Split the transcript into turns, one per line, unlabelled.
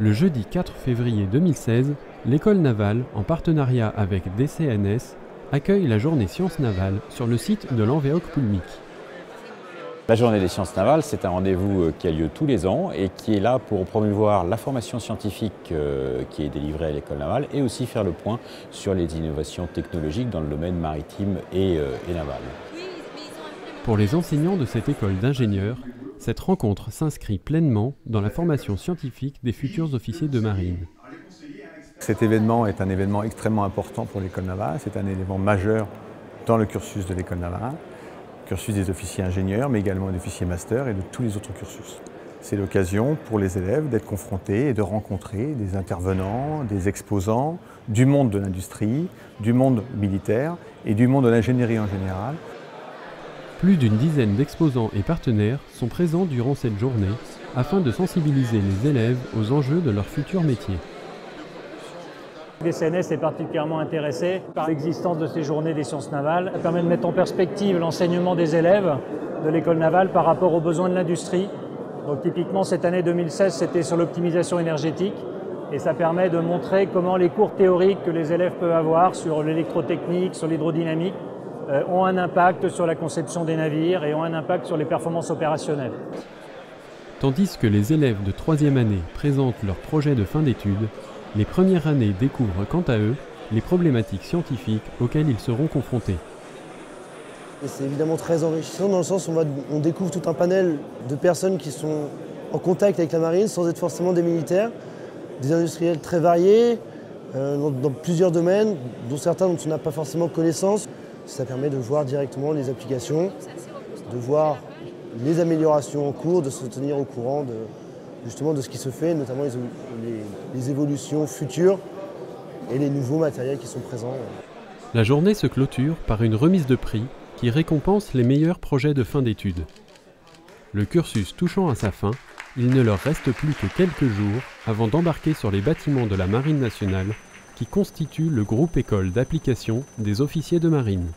Le jeudi 4 février 2016, l'école navale, en partenariat avec DCNS, accueille la journée sciences navales sur le site de l'Envéoc Poulmic.
La journée des sciences navales, c'est un rendez-vous qui a lieu tous les ans et qui est là pour promouvoir la formation scientifique qui est délivrée à l'école navale et aussi faire le point sur les innovations technologiques dans le domaine maritime et naval.
Pour les enseignants de cette école d'ingénieurs, cette rencontre s'inscrit pleinement dans la formation scientifique des futurs officiers de marine.
Cet événement est un événement extrêmement important pour l'école navale, c'est un événement majeur dans le cursus de l'école navale, cursus des officiers ingénieurs, mais également des officiers master et de tous les autres cursus. C'est l'occasion pour les élèves d'être confrontés et de rencontrer des intervenants, des exposants du monde de l'industrie, du monde militaire et du monde de l'ingénierie en général.
Plus d'une dizaine d'exposants et partenaires sont présents durant cette journée afin de sensibiliser les élèves aux enjeux de leur futur métier.
DCNS est particulièrement intéressé par l'existence de ces journées des sciences navales. Ça permet de mettre en perspective l'enseignement des élèves de l'école navale par rapport aux besoins de l'industrie. Donc typiquement cette année 2016 c'était sur l'optimisation énergétique et ça permet de montrer comment les cours théoriques que les élèves peuvent avoir sur l'électrotechnique, sur l'hydrodynamique ont un impact sur la conception des navires et ont un impact sur les performances opérationnelles.
Tandis que les élèves de 3e année présentent leur projet de fin d'études, les premières années découvrent quant à eux les problématiques scientifiques auxquelles ils seront confrontés.
C'est évidemment très enrichissant dans le sens où on découvre tout un panel de personnes qui sont en contact avec la marine sans être forcément des militaires, des industriels très variés, dans plusieurs domaines, dont certains dont on n'a pas forcément connaissance. Ça permet de voir directement les applications, de voir les améliorations en cours, de se tenir au courant justement de ce qui se fait, notamment les évolutions futures et les nouveaux matériels qui sont présents.
La journée se clôture par une remise de prix qui récompense les meilleurs projets de fin d'études. Le cursus touchant à sa fin, il ne leur reste plus que quelques jours avant d'embarquer sur les bâtiments de la Marine nationale qui constituent le groupe école d'application des officiers de marine.